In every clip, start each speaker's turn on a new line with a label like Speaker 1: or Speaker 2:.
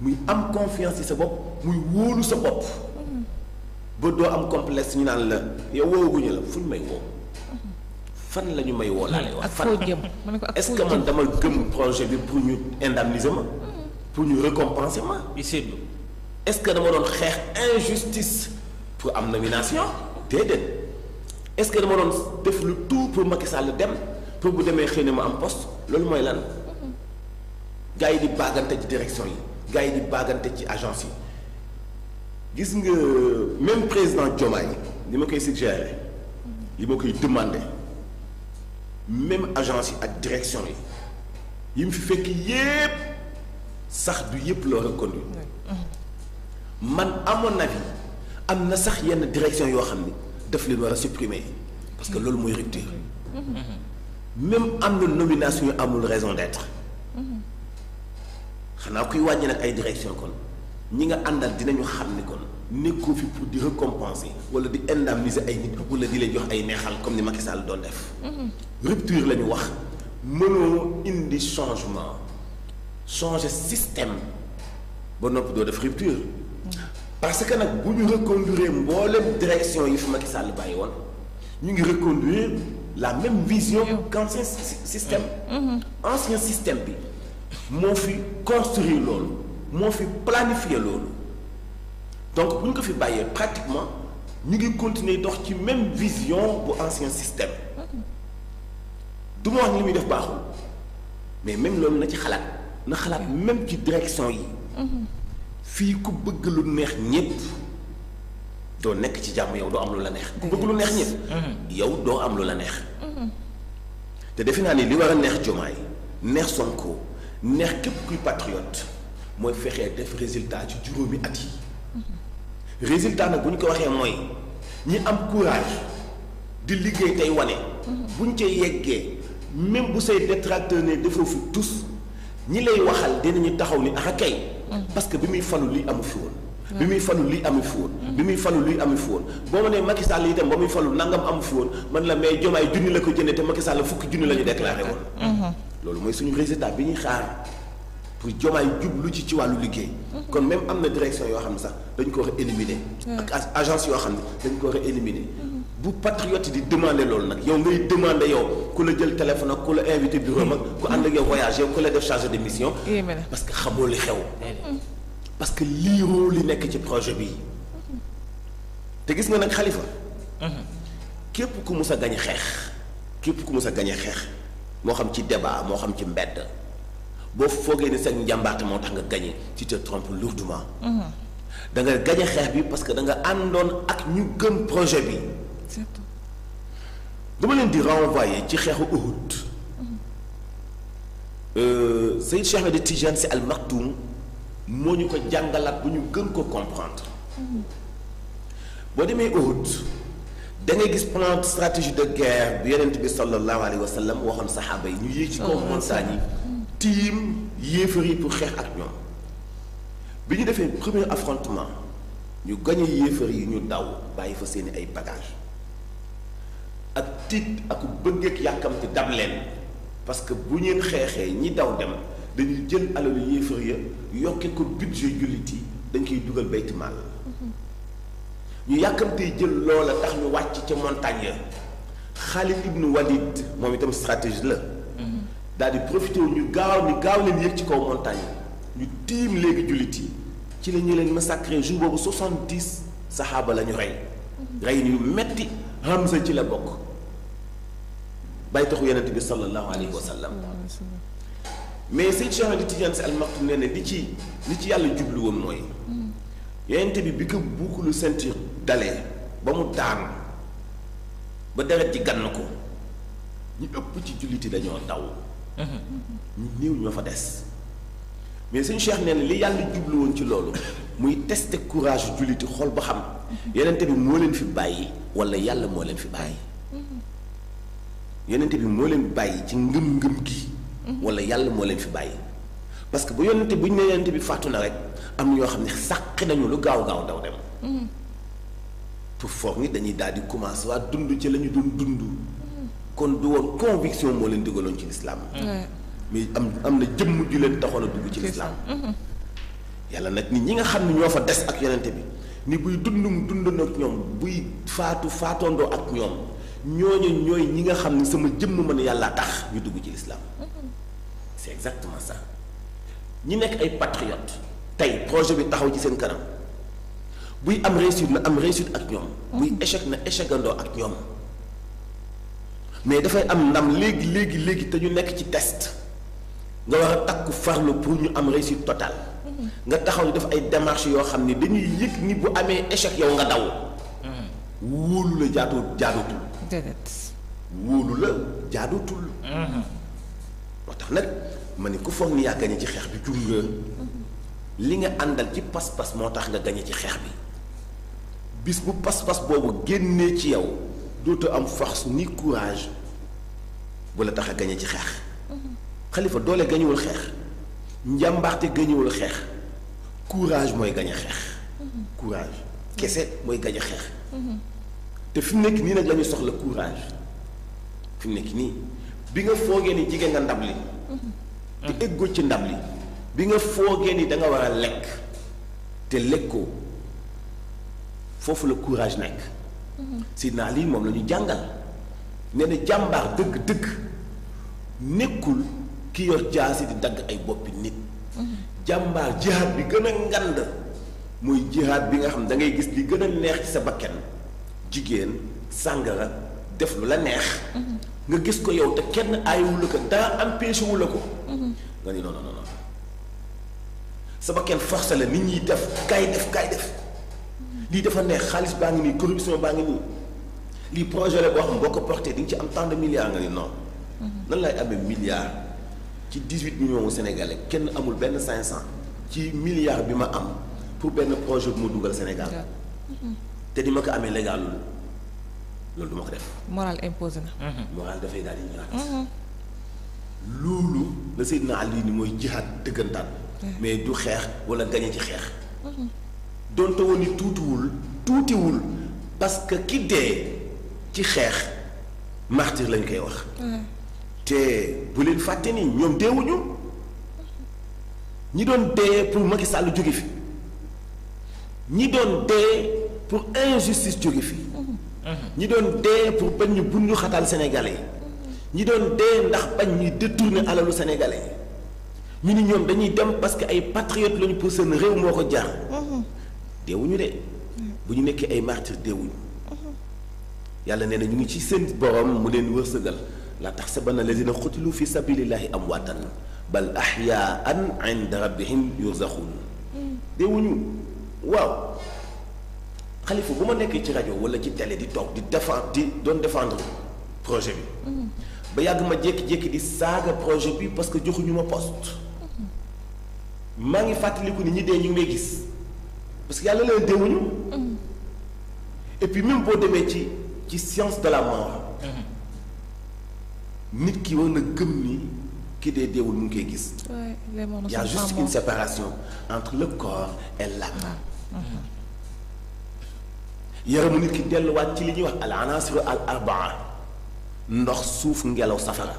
Speaker 1: muy am confiance ci sa bopp muy wóolu sa bopp ba doo am complexe ñu naan la yow woowaguñu la fuñ may woo fan la ñu may woo laa lay wax fan est-ce que man dama gëm projet bi pour ñu indemniser ma pour ñu récompenser ma est-ce que dama doon xeex injustice pour am nomination déedéet est-ce que dama doon def lu tout pour Macky Sall dem pour bu demee xëy na ma am poste loolu mooy lan gars yi di baagante ci direction yi gars yi di baagante ci agence yi gis nga même président Diomaye li ma koy suggérer li ma koy demander même agence yi ak direction yi mu fi fekk yépp sax du yépp loo reconduire man à mon avis am na sax yenn direction yoo xam ni daf leen war a supprimer parce que loolu mooy rupture même am na nomination yu amul raison d'être xanaa kuy wàññi nag ay direction kon ñi nga àndal dinañu xam ni kon nekkoo fi pour di récompenser wala di indemniser ay nit wala di leen jox ay neexal comme ni Macky Sall doon def rupture la ñu wax mënoo indi changement changer système ba noppi doo def rupture parce que nag bu ñu reconduire mboolem direction yi fi Macky Sall bàyyi woon ñu ngi reconduire la même vision qu'ancien système ancien système bi moo fi construire loolu moo fi planifier loolu donc bu ñu ko fi bàyyee pratiquement ñu ngi continuer dox ci même vision bu ancien système du ma wax ni li muy def baaxul mais même loolu na ci xalaat na xalaat même ci direction yi fii ku bëgg lu neex ñépp doo nekk ci jàmm yow doo am lu la neex ku bëgg lu neex ñépp yow doo am lu la neex te defe naa ni li war a neex Diomaye neex Sonko neex képp kuy patriote mooy fexee def résultat ci juróomi at yi résultat nag bu ñu ko waxee mooy ñi am courage di liggéey tey wane bu ñu cee yeggee même bu say détracteur ne defoo fi tous ñi lay waxal dinañu taxaw ni ah kay parce que bi muy falu lii amu fi woon bi muy falu lii amu fi woon bi muy falu lii amu fi woon boo ma nee Macky Sall itam ba muy falu nangam amu fi woon man la mais Diomaye junni la ko jëndee te Macky Sall fukki junni la ñu déclaré woon loolu mooy suñu résultat bi ñuy xaar pour Diomaye jublu ci wàllu liggéey kon même am na direction yoo xam ne sax dañ ko war a éliminer ak agence yoo xam ne dañ ko war a éliminer bu patriote di demander loolu nag yow ngay demander yow ku la jël téléphone ak ku la invité bureau mag ku ànd ak yow voyage yow ku la def chargé de mission parce que xamoo li xew parce que liiroo li nekk ci projet bii te gis nga nag Khalifa képp ku mus a gañ xeex moo xam ci débat moo xam ci mbedd boo foogee ni seen njàmbaarte moo tax nga gagné tu te trompes lourdement da nga gagné xeex bi parce que da nga àndoon ak ñu gëm projet bi dama leen di renvoyer ci xeexu Uhud Seyd Cheikh Ahmed Tidiane Sy Al Maktoum moo ñu ko jàngalaat bu ñu gën ko comprendre boo demee Uhud da ngay gis plan de stratégie de guerre bi Yonent bi sallallahu alayhi wa sallam waxoon saxaaba yi ñu yéeg ci kaw montagne yi tiim yéefar yi pour xeex ak ñoom bi ñu defee premier affrontement ñu gañe yéefar yi ñu daw bàyyi fa seeni ay bagages ak tiit ak bëggeek yàkkamti dab leen parce que bu ñeen xeexee ñi daw dem dañuy jël alalu yéefar ya yokke ko budget jullit yi dañ koy dugal baytu maal ñu yàkkamtee jël loola tax ñu wàcc ca montagne ya Khalid ibn Walid moom itam stratégie la daal di profité ñu gaaw leen yéeg ci kaw montagne ñu tiim léegi jullit yi ci la ñu leen massacré jour boobu 70 saxaaba la ñu rey ñu metti Hamza ci la bokk bàyyi taxu Yonent bi sallallahu alayhi wa sallam mais Seyd Cheikh Ahmed Tidiane Sy Al Maktoum nee na li ci yàlla jublu woon mooy Yonent bi ko buukulu ceinture dalee ba mu daan ba deret ji gann ko ñu ëpp ci julliti dañoo daw ñu néew ñoo fa des mais suñu Cheikh nee na li yàlla jublu woon ci loolu muy tester courage julliti xool ba xam Yonent bi moo leen fi bàyyi wala yàlla moo leen fi bàyyi Yonent bi moo leen bàyyi ci ngëm-ngëm gi wala yàlla moo leen fi bàyyi parce que bu Yonent bu ñu ne Yonent bi fàttu na rek am ñoo xam ne sàqi nañu lu gaaw daw dem pour foog ni dañuy daal di commencer waa dund ci la ñu doon dund kon du woon conviction moo leen dugaloon ci lislaam mais am na jëmm ju leen taxoon a dugg ci lislaam yàlla nag nit ñi nga xam ne ñoo fa des ak yonente bi ni buy dundum dundandoo ak ñoom buy faatu faatoondoo ak ñoom ñooñu ñooy ñi nga xam ne sama jëmm mën yàlla tax ñu dugg ci l'islam c'est exactement ça ñi nekk ay patriotes tey projet bi taxaw ci seen kanam buy am réussite na am réussite ak ñoom buy échec na échecandoo ak ñoom mais dafay am ndam léegi te ñu nekk ci test nga war a takku farlu pour ñu am réussite totale nga taxaw di def ay démarches yoo xam ni dañuy yëg ni bu amee échec yow nga daw wóolu la jaadutul wóolu la jaadutul moo tax nag ma ne ku foog ni yaa gañe ci xeex bi jum nga li nga àndal ci pas-pas moo tax nga gañe ci xeex bi bis bu pas-pas boobu génnee ci yow dootoo am force ni courage bu la tax a gañe ci xeex Xalifa doole gañewul xeex njàmbaarte gañewul xeex courage mooy gañe xeex courage kese mooy gañe xeex te fi mu nekk nii nag la ñu soxla courage fi mu nekk nii bi nga foogee ni jigéen nga ndab li te eggoo ci ndab li bi nga foogee ni da nga war a lekk te lekkoo foofu la courage nekk Sidna Ali moom la ñu jàngal nee na jàmbaar dëgg-dëgg nekkul ki yor jaasi di dagg ay boppi nit jàmbaar jihaad bi gën a ngand mooy jihaad bi nga xam da ngay gis li gën a neex ci sa bakken jigéen sàngara def lu la neex nga gis ko yow te kenn aayewul la ko daa empêché wu la ko nga ni non non non sa bakken forcé la nit ñi def kaay def lii dafa neex xaalis baa ngi nii corruption baa ngi nii lii projet la boo xam boo ko porté di nga ci am tant de milliards nga ni non nan lay amee milliards ci 18 millions sénégalais kenn amul benn 500 ci milliard bi ma am pour benn projet bu ma dugal Sénégal te di ma ko amee légalul loolu du ma ko def.
Speaker 2: moral imposé na.
Speaker 1: moral dafay daal di ñëwaat. loolu la Seydina Ali ni mooy jihaad dëggantaan. mais du xeex wala gañe ci xeex. donte woon ni tuutiwul parce que ki dee ci xeex martyr lañ koy wax. te bu leen fàtte ni ñoom deewuñu ñi doon dee pour Macky Sall jóge fi ñi doon dee pour injustice jóge fi ñi doon dee pour bañ ñu bundu xatal sénégalais ñi doon dee ndax bañ ñuy détourner alalu sénégalais ñu ni ñoom dañuy dem parce que ay patriotes lañu pour seen réew moo ko jaar deewuñu de bu ñu nekkee ay martyrs deewuñu yàlla nee na ñu ngi ci seen borom mu leen wërsëgal la taxsabanna lazina qutilu fi sabilillahi amwaatan bal ahyaan inda rabbihim yurzaxuun deewuñu waaw Xalifa bu ma nekkee ci rajo wala ci télé di toog di défendre projet bi ba yàgg ma jékki-jékki di saaga projet bi parce que joxuñu ma poste maa ngi fàttaliku ni ñi dee ñu ngi may gis parce que yàlla leen deewuñu et puis même boo demee ci science de la mort nit ki war na gëm ni ki dee deewul mu ngi koy gis. Il y a juste une séparation entre le corps et l'âme. yaramu nit ki delluwaat ci li ñuy wax al anasiru al arbaa ndox suuf ngelaw safara.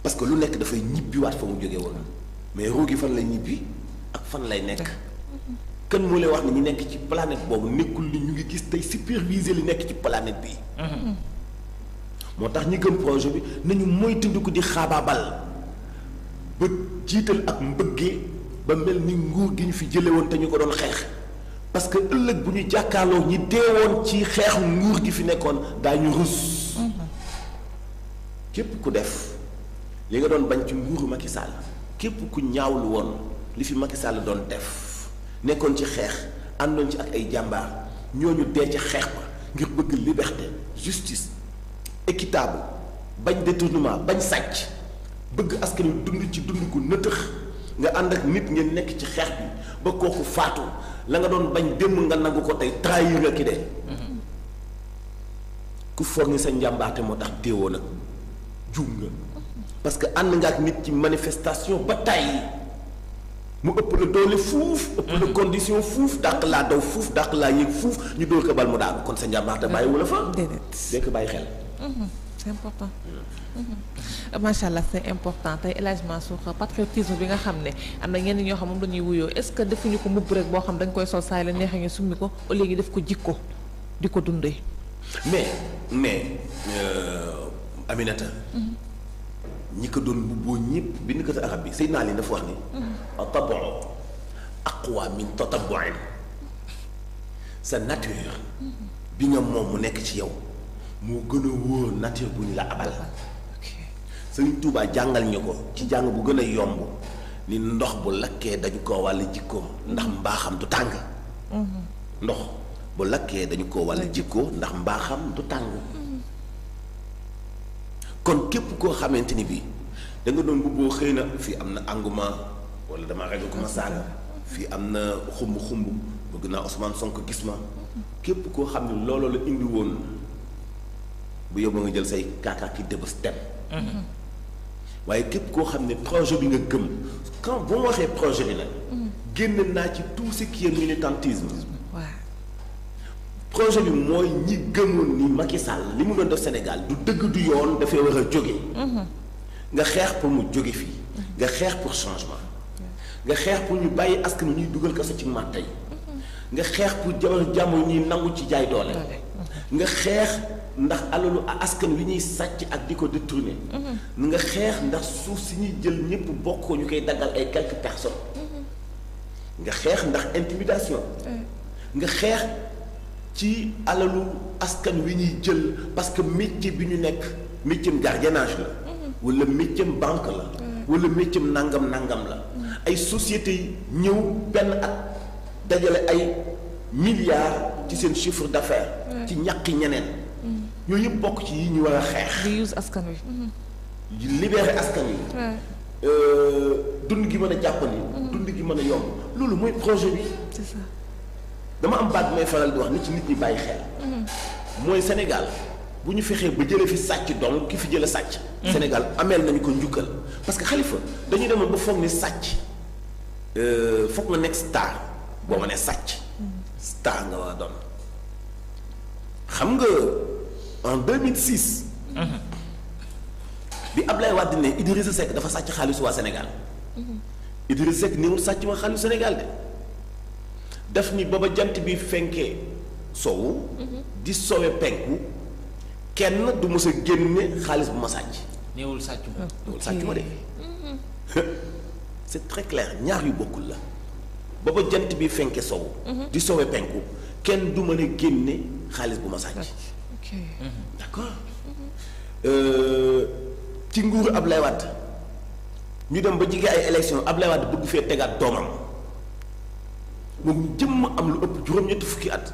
Speaker 1: parce que lu nekk dafay ñibbiwaat fa mu jógee woon mais ruu gi fan lay ñibbi ak fan lay nekk. kan moo lay wax ni ñu nekk ci planète boobu nekkul ni ñu ngi gis tey superviser li nekk ci planète bi. moo tax ñi gëm projet bi nañu moytandiku di xaabaabal ba jiital ak mbëggee ba mel ni nguur gi ñu fi jële woon te ñu ko doon xeex parce que ëllëg bu ñu jàkkaarloo ñi deewoon ci xeexu nguur gi fi nekkoon daañu rus. képp ku def li nga doon bañ ci nguuru Macky Sall képp ku ñaawlu woon li fi Macky Sall doon def nekkoon ci xeex àndoon ci ak ay jàmbaar ñooñu dee ci xeex ba ngir bëgg liberté justice équitable bañ détournement bañ sàcc bëgg askan wi dund ci dund gu nëtëx nga ànd ak nit ngeen nekk ci xeex bi ba kooku faatu la nga doon bañ démb nga nangu ko tey trahir nga ki de ku foog ni sa njàmbaarte moo tax déewoo nag juum nga parce que ànd nga ak nit ci manifestation ba tàyyi mu ëpp la doole fuuf ëpp la condition fuuf dàq laa daw fuuf dàq laa yéeg fuuf ñu dóor ko bal mu daanu kon sa njàmbaarte bàyyiwu la fa dee ko bàyyi xel
Speaker 2: c'est important. macha allah c'est important tey El Hadj Mansour patriotisme bi nga xam ne am na ñenn ñoo xam moom dañuy wuyoo est-ce que defuñu ko mbubb rek boo xam dañ koy sol saa yi la neexee ñu summi ko au léegi def ko jikko di ko dundee.
Speaker 1: mais Aminata. ñi ko doon mbubboo ñëpp bind ko arab bi Seydina Ali dafa wax ni. tabu aqwa min tatabuin sa nature. bi nga moom mu nekk ci yow moo gën a wóor nature bu ñu la abal. Sëriñ Tuubaa jàngal ñu ko ci jàng bu gën a yomb ni ndox bu lakkee dañu ko wàll jikkoom ndax mbaaxam du tàng. ndox bu lakkee dañu ko wàll jikko ndax mbaaxam du tàng. kon képp koo xamante ni bii da nga doon bubboo xëy na fii am na engouement wala dama ragal ko ma saaga fii am na xumb bëgg naa Ousmane Sonko gis ma képp koo xam ne looloo la indi woon bu yóbbu nga jël say kaakaaki dëbës dem. waaye képp koo xam ne projet bi nga gëm quand boo waxee projet bi nag. génn naa ci tout ce qui est militantisme.
Speaker 2: waaw
Speaker 1: projet bi mooy ñi gëmoon ni Macky Sall li mu doon def Sénégal du dëgg du yoon dafay war a jóge. nga xeex pour mu jóge fii. nga xeex pour changement. nga xeex pour ñu bàyyi askan wi ñuy dugal kaso ci matt yi. nga xeex pour jamono jàmm ñuy nangu ci jaay doole. nga xeex ndax alalu askan wi ñuy sàcc ak di ko détourner. nga xeex ndax suuf si ñuy jël ñëpp bokk ko ñu koy daggal ay quelques personnes. nga xeex ndax intimidation. nga xeex ci alalu askan wi ñuy jël parce que métier bi ñu nekk métier gardiennage la. wala métier banque la. wala métier nangam la. ay sociétés yi ñëw benn at dajale ay milliards ci seen chiffre d'affaires. ci ñàkki ñeneen. yooyu yëpp bokk ci yi ñu war a xeex.
Speaker 2: di use askan wi.
Speaker 1: libérer askan wi. dund gi mën a jàppandi. dund gi mën a yomb loolu mooy projet bi.
Speaker 2: c'est ça.
Speaker 1: dama am baat may faral di wax nit ci nit ñi bàyyi xel. mooy Sénégal bu ñu fexee ba jëlee fi sàcc donc ki fi jëlee sàcc. Sénégal ameel nañu ko njukkal parce que Khalifa dañuy demoon ba foog ni sàcc foog nga nekk star boo ma nee sàcc. star nga war a doon xam nga en 2006. bi Ablaye Wade ne Idrissa Seck dafa sàcc xaalisu waa Sénégal. Idrissa Seck néewul sàcc ma xaalisu Sénégal de daf ni baba jant bi fenkee sowu. di sowe penku kenn du mës a génne xaalis bu ma sàcc.
Speaker 3: néewul sàcc ma.
Speaker 1: néewul sàcc ma de. c'est très clair ñaar yu bokkul la baba jant bi fenke sowu. di sowe penku kenn du mën a génne xaalis bu ma sàcc.
Speaker 2: ok
Speaker 1: d'accord ci nguuru Ablaye Wade ñu dem ba jige ay élection Ablaye Wade bëgg fee tegaat doomam moom jëmm am lu ëpp juróom-ñetti fukki at.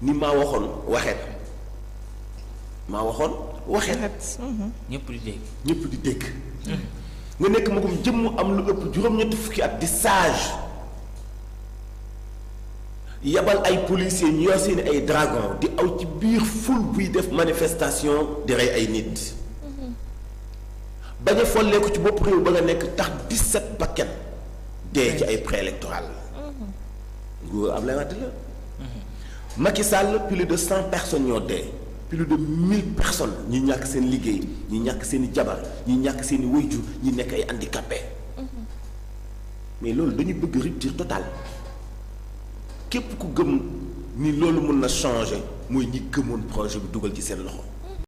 Speaker 1: ni maa waxoon waxeet.
Speaker 3: ñëpp di dégg.
Speaker 1: ñëpp di dégg. nga nekk magum jëmm am lu ëpp juróom-ñetti fukki at di sage. yabal ay policiers ñu yor seen ay dragon di aw ci biir ful buy def manifestation di rey ay nit. bañ a follee ko ci bopp réew ba nga nekk tax 17 bakken dee ci ay préélectoral. nguur Ablaye Wade la. Macky Sall plus de 100 personnes ñoo dee. plus de 1000 personnes ñi ñàkk seen liggéey ñi ñàkk seen i jabar ñi ñàkk seen i waajur ñi nekk ay handicapés. mais loolu dañu bëgg rupture totale. képp ku gëm ni loolu mën na changer mooy ñi gëmoon projet bi dugal ci seen loxo.